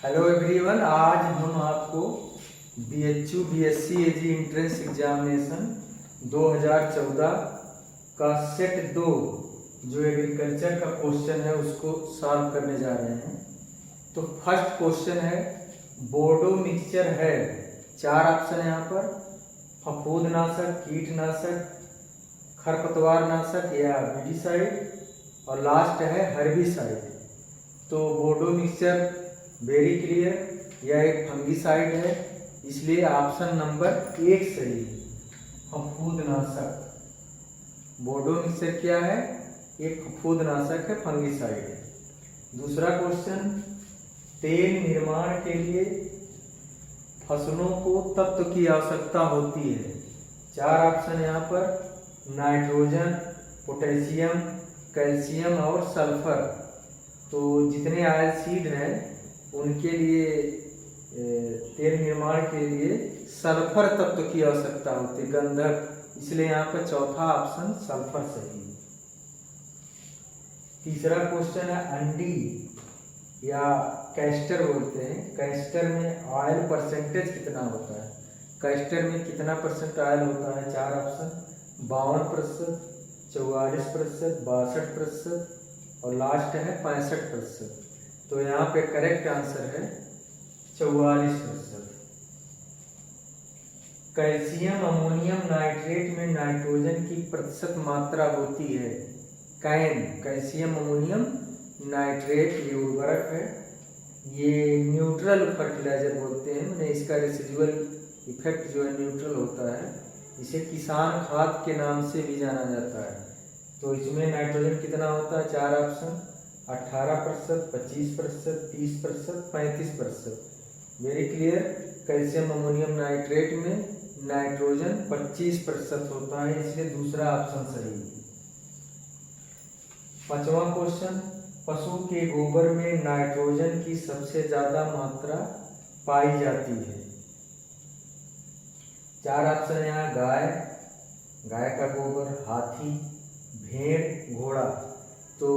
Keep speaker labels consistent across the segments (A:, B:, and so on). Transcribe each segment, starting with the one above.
A: Hello everyone, आज हम आपको BHU BSc AG entrance examination 2014 का सेट 2 जो एग्रीकल्चर का क्वेश्चन है उसको सॉल्व करने जा रहे हैं। तो फर्स्ट क्वेश्चन है, बोर्डो मिक्सचर है, 4 ऑप्शन है यहाँ पर, फफूंदनाशक, कीटनाशक, खरपतवारनाशक या वीडिसाइड, और लास्ट है हर्बिसाइड। तो बोर्डो मिक्सचर वेरी क्लियर, यह एक फंगिसाइड है, इसलिए ऑप्शन नंबर 1 सही है, फफूंदनाशक। बोर्डो मिक्सचर क्या है? एक फफूंदनाशक है, फंगिसाइड है। दूसरा क्वेश्चन, तेल निर्माण के लिए फसलों को तत्व की आवश्यकता होती है, 4 ऑप्शन यहाँ पर, नाइट्रोजन, पोटेशियम, कैल्शियम और सल्फर। तो जितने ऑयल सीड हैं उनके लिए तेल निर्माण के लिए सल्फर तत्व की आवश्यकता होती है, गंधक, इसलिए यहाँ पर चौथा ऑप्शन सल्फर सही है। तीसरा क्वेश्चन है, अंडी या कैस्टर बोलते हैं, कैस्टर में ऑयल परसेंटेज कितना होता है? कैस्टर में कितना परसेंट ऑयल होता है? 4 ऑप्शन, 52%, 44%, 62% और लास्ट है 65%। तो यहाँ पे करेक्ट आंसर है 44%। कैल्शियम अमोनियम नाइट्रेट में नाइट्रोजन की प्रतिशत मात्रा होती है, कैल्शियम अमोनियम नाइट्रेट ये उर्वरक है, ये न्यूट्रल फर्टिलाइजर बोलते हैं, मैंने इसका रेसिडुअल इफेक्ट जो है न्यूट्रल होता है, इसे किसान खाद के नाम से भी जाना जाता है। तो इसमें नाइट्रोजन कितना होता है? 4 option, 18%, 25%, 30%, 35%। Very clear, calcium ammonium nitrate में नाइट्रोजन 25% होता है, इसलिए दूसरा ऑप्शन सही है। पांचवा क्वेश्चन, पशु के गोबर में नाइट्रोजन की सबसे ज्यादा मात्रा पाई जाती है, 4 ऑप्शन यहाँ, गाय का गोबर, हाथी, भेड़, घोड़ा। तो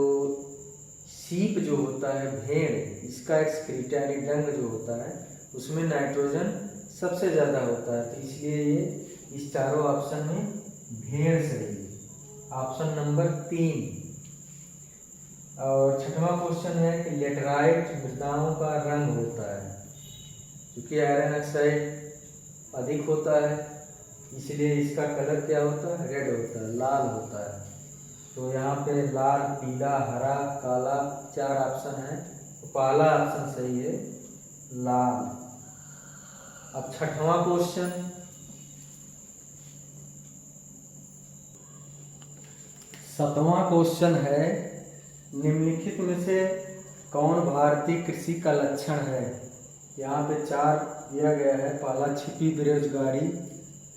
A: सीप जो होता है, भेड़, इसका एक्सक्रीटा यानी डंग जो होता है उसमें नाइट्रोजन सबसे ज़्यादा होता है, तो इसलिए ये इस चारों ऑप्शन में भेड़ सही है, ऑप्शन नंबर 3। और छठवां क्वेश्चन है कि लेटराइट मृदाओं का रंग होता है, क्योंकि आयरन ऑक्साइड अधिक होता है इसलिए इसका कलर क्या होता है? रेड होता है, लाल होता है। तो यहाँ पे लाल, पीला, हरा, काला 4 ऑप्शन है, तो पहला ऑप्शन सही है, लाल। अब छठवां क्वेश्चन, सातवां क्वेश्चन है, निम्नलिखित में से कौन भारतीय कृषि का लक्षण है? यहाँ पे 4 दिया गया है, पहला छिपी बेरोजगारी,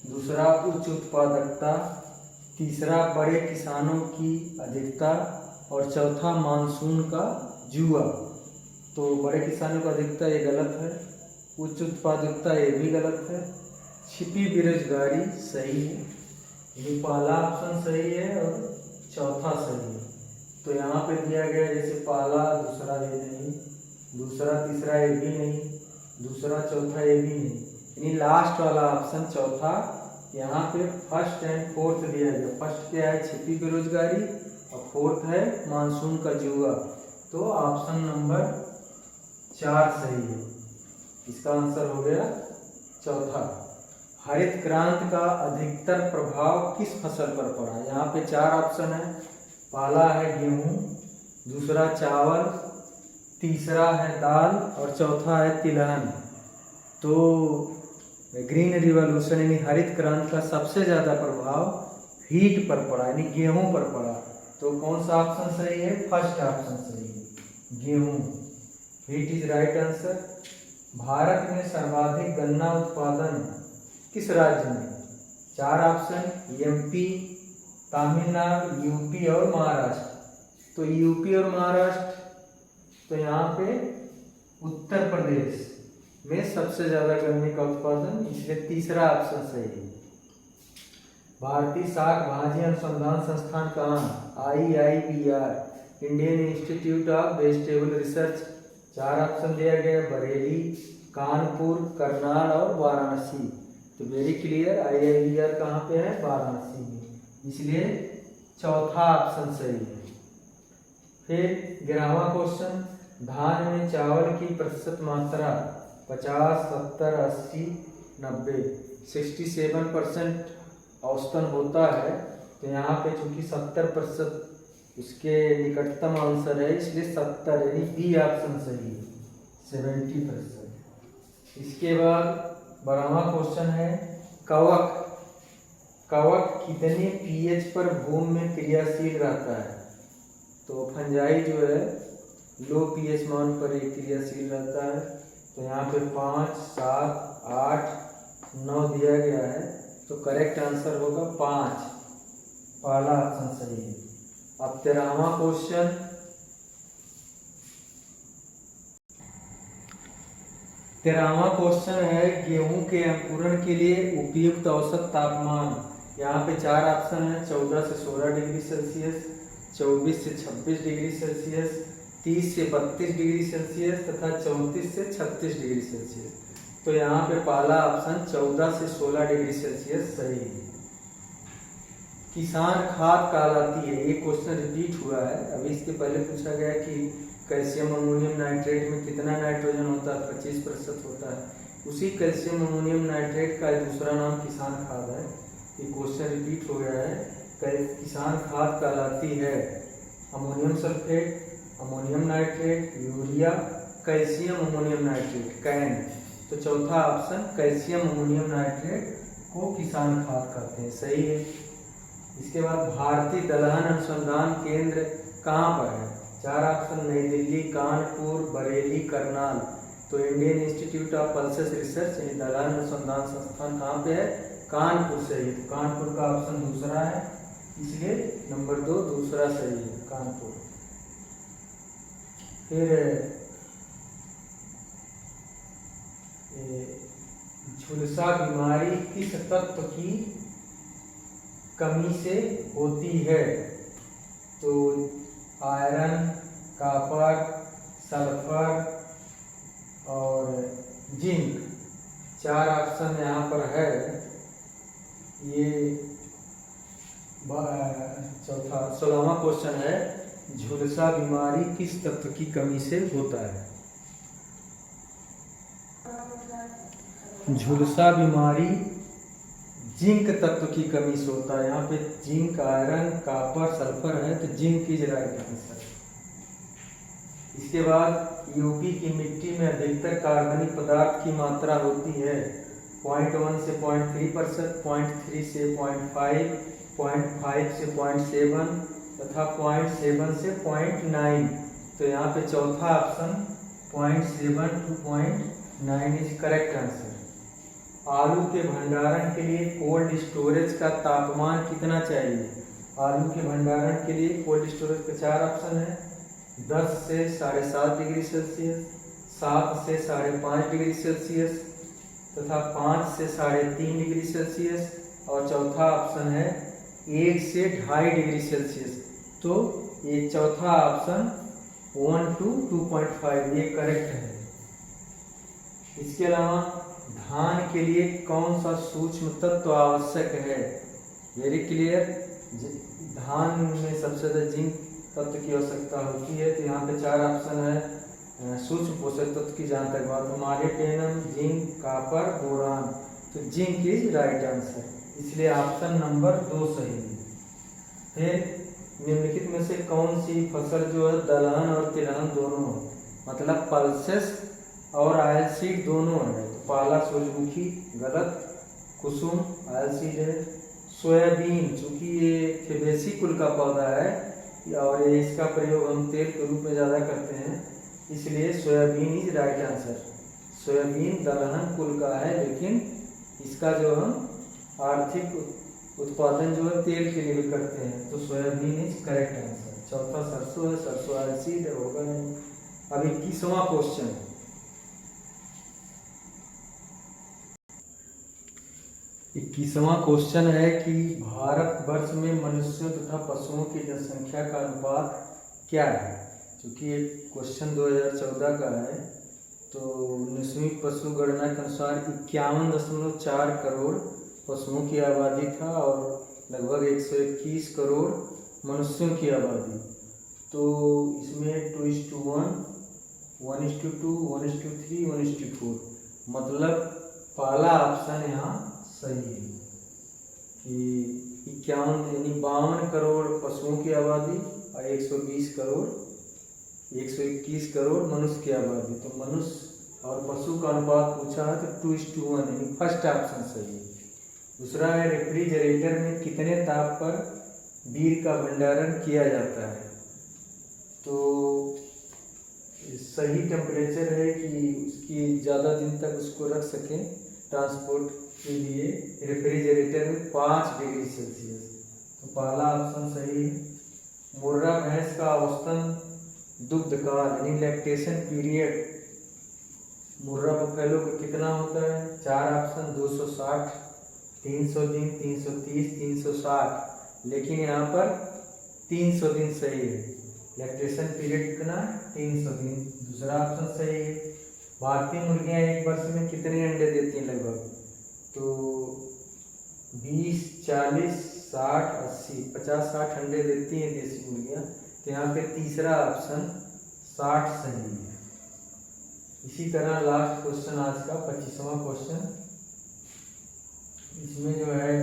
A: दूसरा उच्च उत्पादकता, तीसरा बड़े किसानों की अधिकता और चौथा मानसून का जुआ। तो बड़े किसानों का अधिकता ये गलत है, उच्च उत्पादकता ये भी गलत है, छिपी बेरोजगारी सही है, ये पहला ऑप्शन सही है और चौथा सही है। तो यहाँ पे दिया गया जैसे पहला, दूसरा ये नहीं, दूसरा तीसरा ये भी नहीं, दूसरा चौथा ये भी नहीं, यानी लास्ट वाला ऑप्शन चौथा। यहाँ पे फर्स्ट एंड फोर्थ दिया गया, फर्स्ट क्या है? छिपी बेरोजगारी, और फोर्थ है मानसून का जुआ। तो ऑप्शन नंबर 4 सही है, इसका आंसर हो गया चौथा। हरित क्रांति का अधिकतर प्रभाव किस फसल पर पड़ा? यहाँ पे 4 ऑप्शन है, पहला है गेहूं, दूसरा चावल, तीसरा है दाल और चौथा है तिलहन। तो ग्रीन रिवॉल्यूशन यानी हरित क्रांति का सबसे ज्यादा प्रभाव हीट पर पड़ा, यानी गेहूं पर पड़ा। तो कौन सा ऑप्शन सही है? फर्स्ट ऑप्शन सही है, गेहूं। Heat is right answer. Bharat में सर्वाधिक गन्ना उत्पादन किस राज्य में? 4 ऑप्शन, MP, तमिलनाडु, यूपी और महाराष्ट्र। तो यूपी और महाराष्ट्र, तो यहाँ पे उत्तर प्रदेश में सबसे ज्यादा गन्ने का उत्पादन, इसलिए तीसरा ऑप्शन सही है। भारतीय शाक भाजी अनुसंधान संस्थान कहाँ? IIBR, Indian institute of vegetable research, 4 option दिया गया, बरेली, कानपुर, करनाल और वाराणसी। तो वेरी क्लियर, IIBR कहाँ पे है? वाराणसी में, इसलिए चौथा ऑप्शन सही है। फिर 11वां क्वेश्चन, धान में चावल की प्रतिशत मात्रा 50, 70, 80, 90, 67% औसतन होता है। तो यहाँ पे चूंकि 70% उसके निकटतम आंसर है, इसलिए 70 यानी बी ऑप्शन सही है, 70%। इसके बाद 12वां क्वेश्चन है, कवक कितने pH पर भूमि में क्रियाशील रहता है? तो फंजाई जो है लो pH मान पर एक क्रियाशील रहता है। तो यहाँ पे 5, 7, 8, 9 दिया गया है, तो करेक्ट आंसर होगा 5, पहला ऑप्शन सही है। अब 13वां क्वेश्चन, है गेहूं के अंकुरण के लिए उपयुक्त औसत तापमान। यहाँ पे 4 ऑप्शन है, 14 से 16 डिग्री सेल्सियस, 24 से 26 डिग्री सेल्सियस, 30 से 32 डिग्री सेल्सियस तथा 34 से 36 डिग्री सेल्सियस। तो यहाँ पे पहला ऑप्शन 14 से 16 डिग्री सेल्सियस सही है। किसान खाद कहलाती है, ये क्वेश्चन रिपीट हुआ है। अभी इसके पहले पूछा गया कि कैल्शियम अमोनियम नाइट्रेट में कितना नाइट्रोजन होता है? 25% होता है। उसी कैल्शियम अमोनियम नाइट्रेट का दूसरा नाम किसान खाद है। ये क्वेश्चन रिपीट हो गया है। किसान खाद कहलाती है ammonium sulphate, ammonium nitrate, urea, calcium ammonium nitrate, can. तो चौथा ऑप्शन कैल्शियम अमोनियम नाइट्रेट को किसान खाद कहते हैं, सही है। इसके बाद भारतीय दलहन अनुसंधान केंद्र कहाँ पर है? 4 ऑप्शन, नई दिल्ली, कानपुर, बरेली, करनाल। तो Indian institute of pulses research यानी दलहन अनुसंधान संस्थान कहाँ पे है? कानपुर से ही। तो कानपुर का ऑप्शन दूसरा है, इसलिए नंबर 2 दूसरा सही है, कानपुर। फिर झुलसा बीमारी किस तत्व की कमी से होती है? तो आयरन, कॉपर, सल्फर और जिंक, 4 ऑप्शन यहाँ पर है। ये चौथा 16वां क्वेश्चन है, झुलसा बीमारी किस तत्व की कमी से होता है? झुलसा बीमारी जिंक तत्व की कमी से होता है। यहाँ पे जिंक, आयरन, कॉपर, सल्फर है, तो जिंक इज राइट आंसर। इसके बाद यूपी की मिट्टी में अधिकतर कार्बनिक पदार्थ की मात्रा होती है। 0.1 से 0.3%, 0.3 से 0.5, 0.5 से 0.7 तथा 0.7 से 0.9। तो यहाँ पे चौथा option 0.7 to 0.9 is correct answer. आलू के भंडारण के लिए कोल्ड स्टोरेज का तापमान कितना चाहिए? आलू के भंडारण के लिए कोल्ड स्टोरेज के 4 ऑप्शन है, 10 से 7.5 डिग्री सेल्सियस, 7 से 5.5 डिग्री सेल्सियस तथा 5 से 3.5 डिग्री सेल्सियस। और चौथा ऑप्शन है 1 से 2.5 डिग्री सेल्सियस। तो ये चौथा ऑप्शन 1 to 2.5 ये करेक्ट है। इसके अलावा धान के लिए कौन सा सूक्ष्म तत्व आवश्यक है? वेरी क्लियर, धान में सबसे ज्यादा जिंक तत्व की आवश्यकता होती है। तो यहाँ पे 4 ऑप्शन है सूक्ष्म पोषक तत्व की, जहाँ तक बात, मॉलिब्डेनम, जिंक, कॉपर, बोरान। तो जिंक इज राइट आंसर, इसलिए ऑप्शन नंबर 2 सही है। फिर निम्नलिखित में से कौन सी फसल जो है दलहन और तिलहन दोनों, मतलब पल्सेस और आयल सीड दोनों है? तो पहला सूरजमुखी गलत, कुसुम आयल सीड है। सोयाबीन, चूंकि ये फेबेसी कुल का पौधा है और इसका प्रयोग हम तेल के रूप में ज़्यादा करते हैं, इसलिए soybean is right answer. Soybean दलहन कुल का है, लेकिन इसका जो हम आर्थिक उत्पादन जो है तेल के लिए भी करते हैं, तो सोयाबीन इज करेक्ट आंसर। चौथा सरसों है, सरसों आयल सीड होगा नहीं। अब 21वां क्वेश्चन, 21वां क्वेश्चन है कि भारतवर्ष में मनुष्यों तथा पशुओं की जनसंख्या का अनुपात क्या है? क्योंकि ये क्वेश्चन 2014 का है। तो 19वीं पशु गणना के अनुसार 51.4 करोड़ पशुओं की आबादी था और लगभग 121 करोड़ मनुष्यों की आबादी। तो इसमें 2:1, 1:2, 1:3, 1:4, मतलब पहला ऑप्शन यहाँ सही है कि 51 यानी 52 करोड़ पशुओं की आबादी और 121 करोड़ मनुष्य की आबादी। तो मनुष्य और पशु का अनुपात पूछा है तो 2:1 यानी फर्स्ट ऑप्शन सही है। दूसरा है रेफ्रिजरेटर में कितने ताप पर बीयर का भंडारण किया जाता है। तो सही टेम्परेचर है कि उसकी ज़्यादा दिन तक उसको रख सकें ट्रांसपोर्ट के लिए रेफ्रिजरेटर में 5 डिग्री सेल्सियस। तो पहला ऑप्शन सही है। मुर्रा भैंस का औसतन दुग्ध काल यानी लैक्टेशन पीरियड मुर्रा बफेलो का कितना होता है। 4 ऑप्शन 260, 300 दिन, 330, 360, लेकिन यहाँ पर 300 दिन सही है। लैक्टेशन पीरियड कितना है 300 दिन, दूसरा ऑप्शन सही है। भारतीय मुर्गियाँ एक वर्ष में कितने अंडे देती हैं लगभग। तो 20, 40, 60, 80, 50-60 अंडे देती हैं देसी मुर्गियाँ। तो यहाँ पे तीसरा ऑप्शन 60 सही है। इसी तरह लास्ट क्वेश्चन आज का 25वां क्वेश्चन, इसमें जो है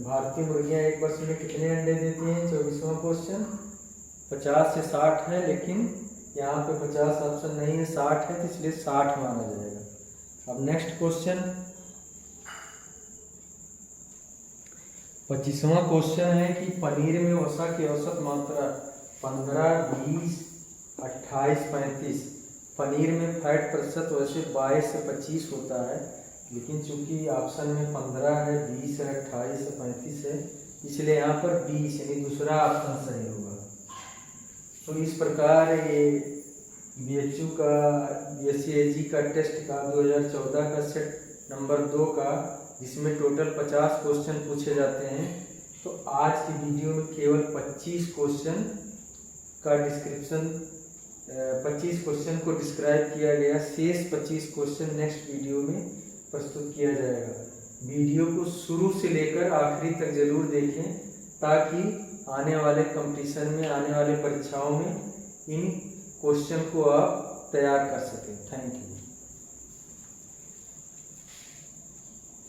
A: भारतीय मुर्गियाँ एक वर्ष में कितने अंडे देती हैं। 24वां क्वेश्चन 50 से 60 है, लेकिन यहाँ पे 50 ऑप्शन नहीं है, 60 है, तो इसलिए 60 माना जाएगा। अब नेक्स्ट क्वेश्चन 25वां क्वेश्चन है कि पनीर में वसा की औसत मात्रा 15, 20, 28, 35। पनीर में फैट प्रतिशत वैसे 22 से 25 होता है, लेकिन चूंकि ऑप्शन में 15 है, 20 है, 28 है, 35 है, इसलिए यहाँ पर 20 यानी दूसरा ऑप्शन सही होगा। तो इस प्रकार ये BHU का BSc-AG का टेस्ट का 2014 का सेट नंबर 2 का, जिसमें टोटल 50 क्वेश्चन पूछे जाते हैं, तो आज की वीडियो में केवल 25 क्वेश्चन का डिस्क्रिप्शन 25 क्वेश्चन को डिस्क्राइब किया गया। शेष 25 क्वेश्चन नेक्स्ट वीडियो में प्रस्तुत किया जाएगा। वीडियो को शुरू से लेकर आखिरी तक जरूर देखें, ताकि आने वाले कंपटीशन में, आने वाले परीक्षाओं में इन क्वेश्चन को आप तैयार कर सकें। Thank you.